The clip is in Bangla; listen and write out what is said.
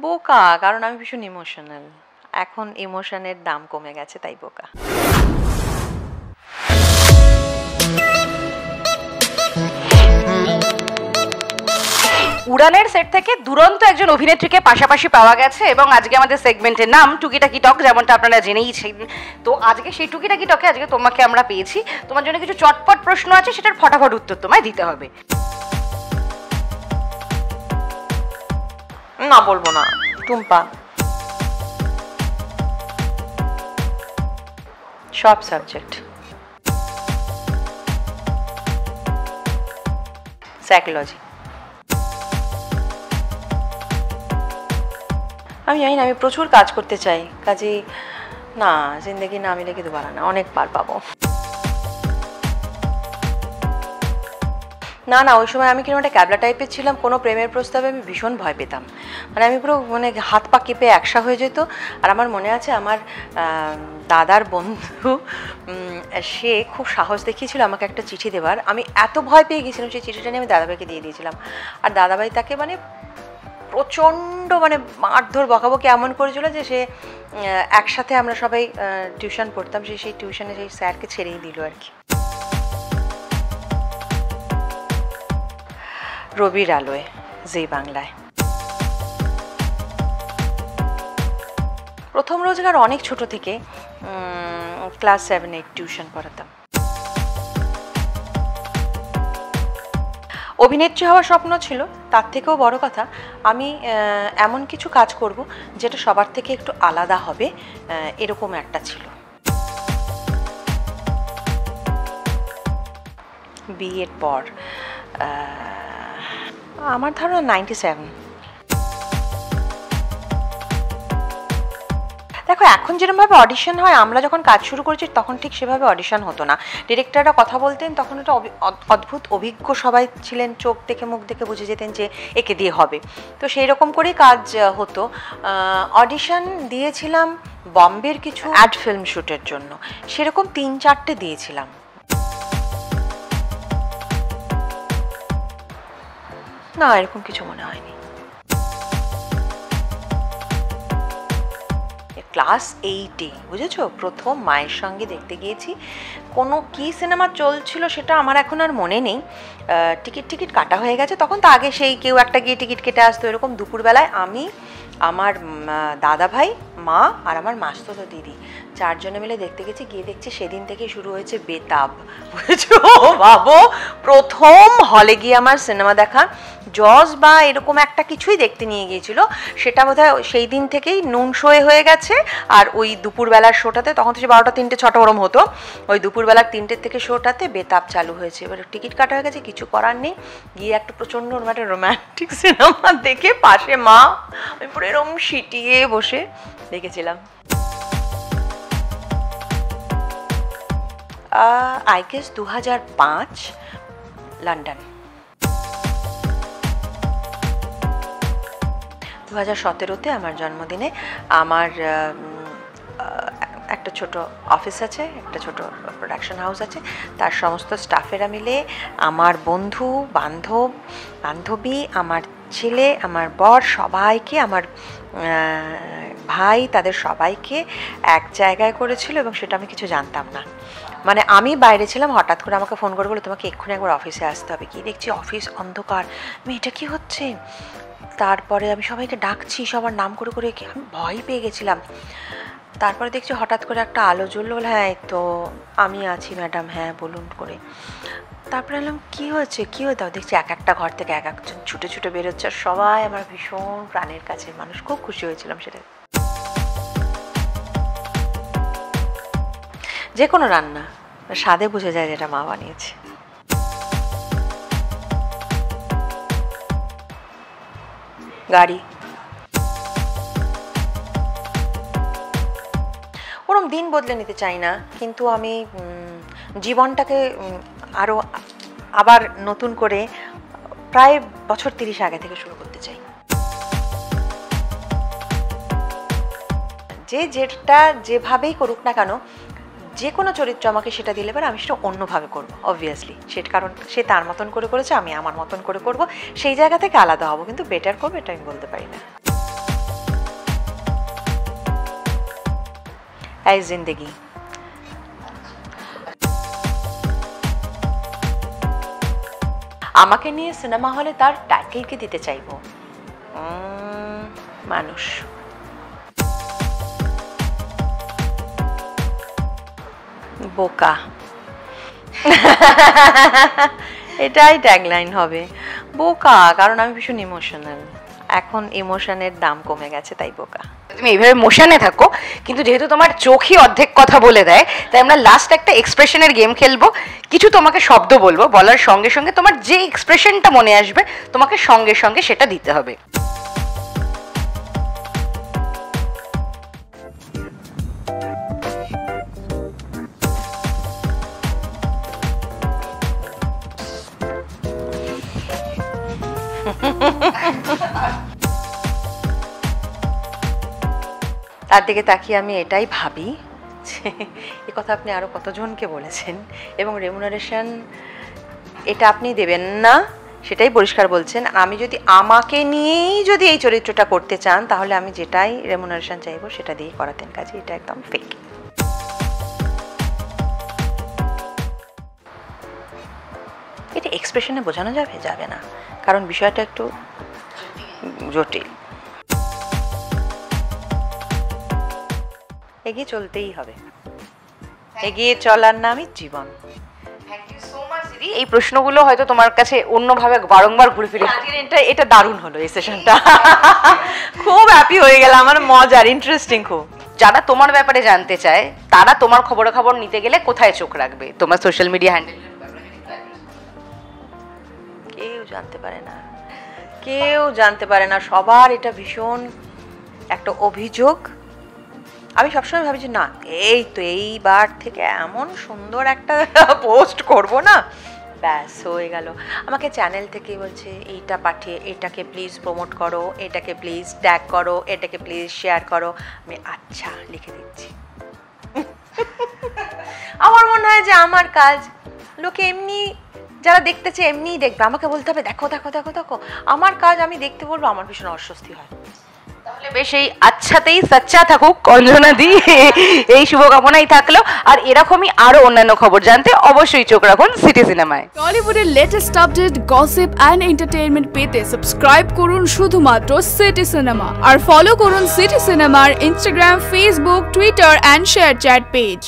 বোকা, কারণ আমি ভীষণ ইমোশনাল। এখন ইমোশনের দাম কমে গেছে, তাই বোকা। উড়ানের সেট থেকে দুরন্ত একজন অভিনেত্রীকে পাশাপাশি পাওয়া গেছে এবং আজকে আমাদের সেগমেন্টের নাম টুকিটাকি টক, যেমনটা আপনারা জেনেইছেন। তো আজকে সেই টুকিটাকি টকে আজকে তোমাকে আমরা পেয়েছি। তোমার জন্য কিছু চটপট প্রশ্ন আছে, সেটার ফটাফট উত্তর তোমায় দিতে হবে। না, বলবো না। টুম্পা। সব সাবজেক্ট। সাইকোলজি। আমি জানি না, আমি প্রচুর কাজ করতে চাই, কাজেই না, জিন্দগি না মিলে কি দুবারা না, অনেক পার পাবো। না না, ওই সময় আমি কিরকম একটা ক্যাবলা টাইপের ছিলাম, কোনো প্রেমের প্রস্তাবে আমি ভীষণ ভয় পেতাম। মানে আমি পুরো হাত পা কেঁপে একসা হয়ে যেত। আর আমার মনে আছে, আমার দাদার বন্ধু সে খুব সাহস দেখিয়েছিল আমাকে একটা চিঠি দেওয়ার। আমি এত ভয় পেয়ে গেছিলাম, সেই চিঠিটা নিয়ে আমি দাদাভাইকে দিয়ে দিয়েছিলাম। আর দাদাভাই তাকে প্রচণ্ড মারধর বকাবকি এমন করেছিল যে সে একসাথে আমরা সবাই টিউশন পড়তাম, সেই টিউশনে সেই স্যারকে ছেড়েই দিল আর কি। রবির আলোয়, জি বাংলায়। প্রথম রোজগার অনেক ছোট থেকে, ক্লাস 7-8 টিউশন পড়াতাম। অভিনেত্রী হওয়ার স্বপ্ন ছিল, তার থেকেও বড় কথা আমি এমন কিছু কাজ করব যেটা সবার থেকে একটু আলাদা হবে, এরকম একটা ছিল। বিয়ের পর আমার ধারণা 97। দেখো, এখন যেরকমভাবে অডিশন হয়, আমরা যখন কাজ শুরু করেছি তখন ঠিক সেভাবে অডিশন হতো না। ডিরেক্টররা কথা বলতেন, তখন একটা অদ্ভুত অভিজ্ঞ সবাই ছিলেন, চোখ দেখে মুখ দেখে বুঝে যেতেন যে একে দিয়ে হবে। তো সেই রকম করেই কাজ হতো। অডিশন দিয়েছিলাম বম্বের কিছু অ্যাড ফিল্ম শ্যুটের জন্য, সেরকম 3-4টে দিয়েছিলাম। না, এরকম কিছু মনে হয়নি। ক্লাস 8-এ, বুঝেছো, প্রথম মায়ের সঙ্গে দেখতে গিয়েছি। কোনো কি সিনেমা চলছিল সেটা আমার এখন আর মনে নেই। টিকিট কাটা হয়ে গেছে তখন। তো আগে সেই কেউ একটা গিয়ে টিকিট কেটে আসতো। এরকম দুপুরবেলায় আমি, আমার দাদা ভাই, মা আর আমার মাস্তুতো দিদি 4 জনে মিলে দেখতে গেছি। গিয়ে দেখছি সেদিন থেকে শুরু হয়েছে বেতাব, বুঝেছো। ভাবো, প্রথম হলে গিয়ে আমার সিনেমা দেখা। জজ বা এরকম একটা কিছুই দেখতে নিয়ে গিয়েছিল, সেটা বোধহয় সেই দিন থেকেই নুন শোয়ে হয়ে গেছে। আর ওই দুপুরবেলার শোটাতে, তখন তো সে 12টা 3টে 6টা ওরম হতো, ওই দুপুরবেলার 3টের থেকে শোটাতে বেতাব চালু হয়েছে। এবার টিকিট কাটা হয়ে গেছে, কিছু করার নেই। গিয়ে একটা প্রচণ্ড একটা রোম্যান্টিক সিনেমা দেখে পাশে মা, আমি পুরো এরকম সিটিয়ে বসে দেখেছিলাম। I guess 2005, London. 2017-তে আমার জন্মদিনে আমার একটা ছোট অফিস আছে, একটা ছোট প্রোডাকশন হাউস আছে। তার সমস্ত স্টাফেরা মিলে, আমার বন্ধু বান্ধবী, আমার ছেলে, আমার বর, সবাইকে, আমার ভাই, তাদের সবাইকে এক জায়গায় করেছিল। এবং সেটা আমি কিছু জানতাম না। মানে আমি বাইরে ছিলাম, হঠাৎ করে আমাকে ফোন করে বলে তোমাকে এক্ষুনি একবার অফিসে আসতে হবে। কি দেখছি অফিস অন্ধকার, এটা কি হচ্ছে। তারপরে আমি সবাইকে ডাকছি, সবার নাম করে করে, আমি ভয় পেয়ে গেছিলাম। তারপরে দেখছি হঠাৎ করে একটা আলো জ্বললো, বলে হ্যাঁ তো আমি আছি ম্যাডাম, হ্যাঁ বলুন করে। তারপরে এলাম, কী হয়েছে দাও। দেখছি এক একটা ঘর থেকে এক একজন ছুটে ছুটে বেরোচ্ছে, আর সবাই আমার ভীষণ প্রাণের কাছে মানুষ। খুব খুশি হয়েছিলাম সেটা। যে কোনো রান্না স্বাদে বুঝে যায় যেটা মা বানিয়েছে। গাড়ি। ওরম দিন বদলে নিতে চাই না, কিন্তু আমি জীবনটাকে আরও আবার নতুন করে প্রায় বছর 30 আগে থেকে শুরু করতে চাই। যেটা যেভাবেই করুক না কেন, যে কোনো চরিত্র আমাকে সেটা দিলে পরে আমি সেটা অন্যভাবে করবো, অবভিয়াসলি। সেটা কারণ সে তার মতন করে করেছে, আমি আমার মতন করে করব, সেই জায়গা থেকে আলাদা হব, কিন্তু বেটার করবো এটা আমি বলতে পারি না। এই জিন্দেগি। আমাকে নিয়ে সিনেমা হলে তার টাইটেল কি দিতে চাইবো? মানুষ। বোকা। এটাই ট্যাগলাইন হবে, বোকা। কারণ আমি ভীষণ ইমোশনাল, এখন ইমোশনের দাম কমে গেছে, তাই বোকা। তুমি এইভাবে মোশনে থাকো, কিন্তু যেহেতু তোমার চোখই অর্ধেক কথা বলে দেয়, তাই আমরা লাস্ট একটা এক্সপ্রেশনের গেম খেলবো। কিছু তোমাকে শব্দ বলবো, বলার সঙ্গে সঙ্গে তোমার যে এক্সপ্রেশনটা মনে আসবে তোমাকে সঙ্গে সঙ্গে সেটা দিতে হবে। তার দিকে তাকিয়ে আমি এটাই ভাবি যে এ কথা আপনি আরো কতজনকে বলেছেন, এবং রেমুনারেশন এটা আপনি দেবেন না সেটাই পরিষ্কার বলছেন। আমি যদি আমাকে নিয়েই যদি এই চরিত্রটা করতে চান, তাহলে আমি যেটাই রেমুনারেশন চাইবো সেটা দিয়ে করাতেন কাজে। এটা একদম ফেক। এটা এক্সপ্রেশনে বোঝানো যাবে? যাবে না, কারণ বিষয়টা একটু জটিল। এগিয়ে চলতেই হবে, এগিয়ে চলার নামই জীবন। এই প্রশ্নগুলো হয়তো তোমার কাছে অন্যভাবে বারংবার ঘুরে ফিরে, এটা দারুণ হলো এই সেশনটা। খুব হ্যাপি হয়ে গেলাম, আমার মজার, ইন্টারেস্টিং খুব। যারা তোমার ব্যাপারে জানতে চায় তারা তোমার খবরাখবর নিতে গেলে কোথায় চোখ রাখবে? তোমার সোশ্যাল মিডিয়া হ্যান্ডেল কেউ জানতে পারে না, কেউ জানতে পারে না। সবার এটা ভীষণ একটা অভিযোগ। আমি সবসময় ভাবি যে না, এই তো এইবার থেকে এমন সুন্দর একটা পোস্ট করব না, ব্যাস হয়ে গেল। আমাকে চ্যানেল থেকে বলছে এইটা পাঠিয়ে এটাকে প্লিজ প্রমোট করো, এটাকে প্লিজ ট্যাগ করো, এটাকে প্লিজ শেয়ার করো। আমি আচ্ছা লিখে দিচ্ছি। আমার মনে হয় যে আমার কাজ লোকে এমনি, যারা দেখতেছে এমনিই দেখবে, আমাকে বলতে হবে দেখো দেখো দেখো দেখো। আমার কাজ আমি দেখতে বলবো, আমার ভীষণ অস্বস্তি হয়। তাহলে বেশ এই আচ্ছাতেই সচ্চা থাকুক অঞ্জনা দি, এই শুভকামনাই থাকলো। আর এরকমই আরো অন্যান্য খবর জানতে অবশ্যই চোখ রাখুন সিটি সিনেমায়। টলিউডের latest update, gossip and entertainment পেতে সাবস্ক্রাইব করুন শুধুমাত্র সিটি সিনেমা, আর ফলো করুন সিটি সিনেমার Instagram, Facebook, Twitter and ShareChat page.